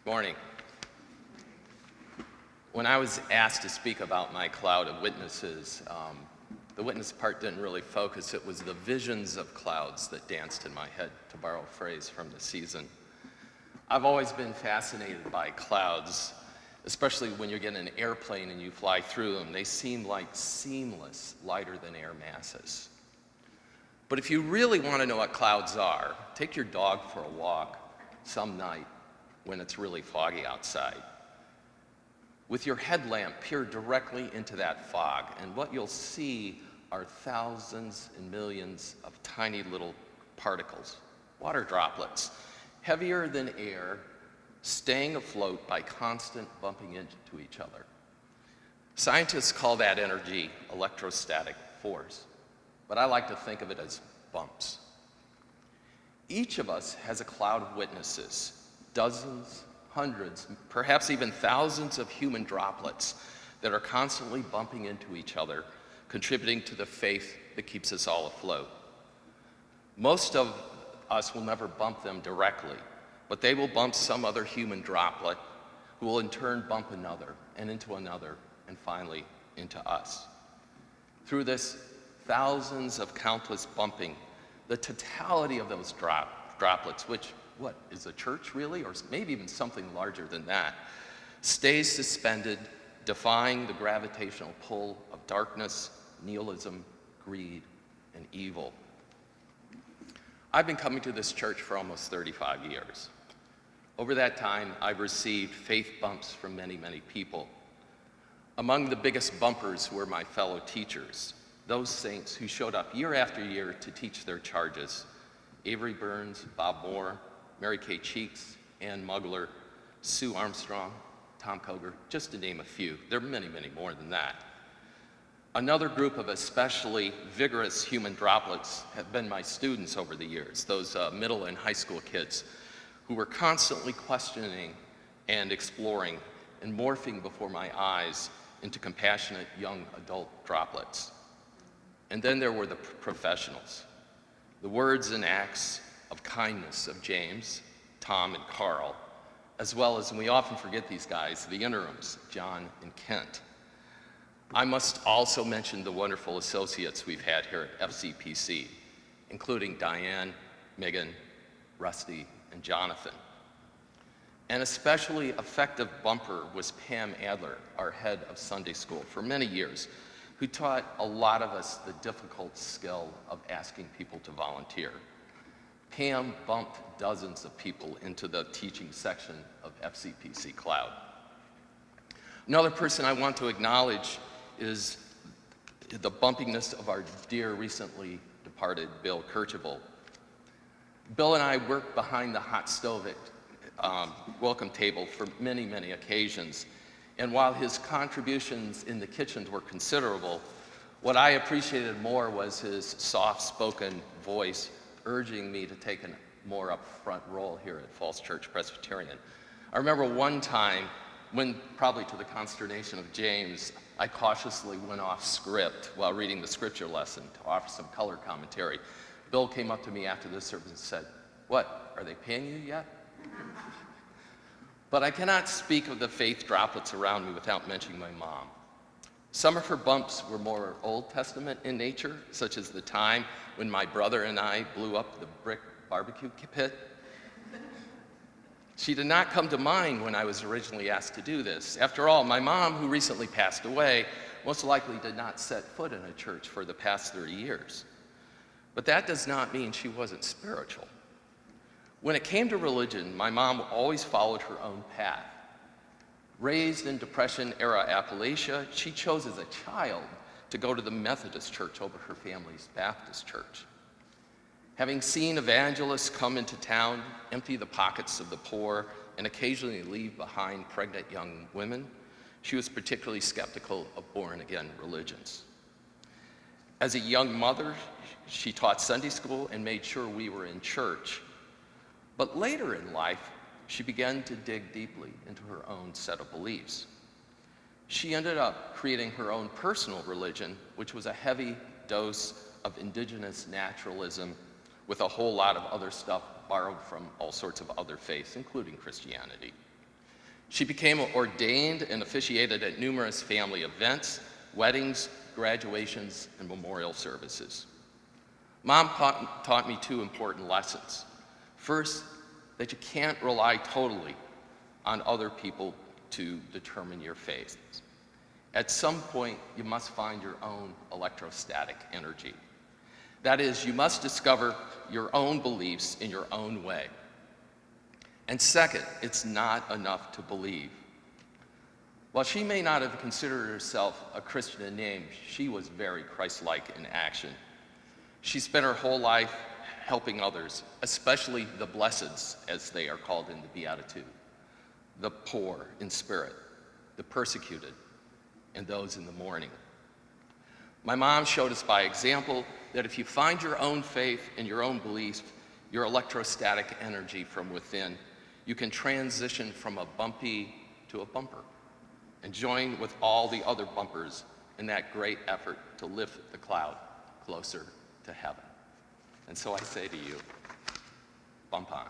Morning. When I was asked to speak about my cloud of witnesses, the witness part didn't really focus. It was the visions of clouds that danced in my head, to borrow a phrase from the season. I've always been fascinated by clouds, especially when you get in an airplane and you fly through them. They seem like seamless, lighter than air masses. But if you really want to know what clouds are, take your dog for a walk some night when it's really foggy outside. With your headlamp, peer directly into that fog, and what you'll see are thousands and millions of tiny little particles, water droplets, heavier than air, staying afloat by constant bumping into each other. Scientists call that energy electrostatic force, but I like to think of it as bumps. Each of us has a cloud of witnesses, dozens, hundreds, perhaps even thousands of human droplets that are constantly bumping into each other, contributing to the faith that keeps us all afloat. Most of us will never bump them directly, but they will bump some other human droplet who will in turn bump another, and finally into us. Through this thousands of countless bumping, the totality of those droplets, which, what, is a church really, or maybe even something larger than that, stays suspended, defying the gravitational pull of darkness, nihilism, greed, and evil. I've been coming to this church for almost 35 years. Over that time, I've received faith bumps from many, many people. Among the biggest bumpers were my fellow teachers, those saints who showed up year after year to teach their charges: Avery Burns, Bob Moore, Mary Kay Cheeks, Ann Mugler, Sue Armstrong, Tom Koger, just to name a few. There are many, many more than that. Another group of especially vigorous human droplets have been my students over the years, those middle and high school kids who were constantly questioning and exploring and morphing before my eyes into compassionate young adult droplets. And then there were the professionals, the words and acts of kindness of James, Tom, and Carl, as well as, and we often forget these guys, the interims, John and Kent. I must also mention the wonderful associates we've had here at FCPC, including Diane, Megan, Rusty, and Jonathan. An especially effective bumper was Pam Adler, our head of Sunday school for many years, who taught a lot of us the difficult skill of asking people to volunteer. Pam bumped dozens of people into the teaching section of FCPC Cloud. Another person I want to acknowledge is the bumpiness of our dear recently departed Bill Kercheval. Bill and I worked behind the hot stove at welcome table for many, many occasions. And while his contributions in the kitchens were considerable, what I appreciated more was his soft-spoken voice urging me to take a more upfront role here at Falls Church Presbyterian. I remember one time when, probably to the consternation of James, I cautiously went off script while reading the scripture lesson to offer some color commentary. Bill came up to me after the service and said, "What, are they paying you yet?" But I cannot speak of the faith droplets around me without mentioning my mom. Some of her bumps were more Old Testament in nature, such as the time when my brother and I blew up the brick barbecue pit. She did not come to mind when I was originally asked to do this. After all, my mom, who recently passed away, most likely did not set foot in a church for the past 30 years. But that does not mean she wasn't spiritual. When it came to religion, my mom always followed her own path. Raised in Depression-era Appalachia, she chose as a child to go to the Methodist church over her family's Baptist church. Having seen evangelists come into town, empty the pockets of the poor, and occasionally leave behind pregnant young women, she was particularly skeptical of born-again religions. As a young mother, she taught Sunday school and made sure we were in church. But later in life, she began to dig deeply into her own set of beliefs. She ended up creating her own personal religion, which was a heavy dose of indigenous naturalism with a whole lot of other stuff borrowed from all sorts of other faiths, including Christianity. She became ordained and officiated at numerous family events, weddings, graduations, and memorial services. Mom taught me two important lessons. First, that you can't rely totally on other people to determine your faith. At some point, you must find your own electrostatic energy. That is, you must discover your own beliefs in your own way. And second, it's not enough to believe. While she may not have considered herself a Christian in name, she was very Christ-like in action. She spent her whole life helping others, especially the blesseds, as they are called in the Beatitude, the poor in spirit, the persecuted, and those in the mourning. My mom showed us by example that if you find your own faith and your own beliefs, your electrostatic energy from within, you can transition from a bumpy to a bumper and join with all the other bumpers in that great effort to lift the cloud closer to heaven. And so I say to you, bump on.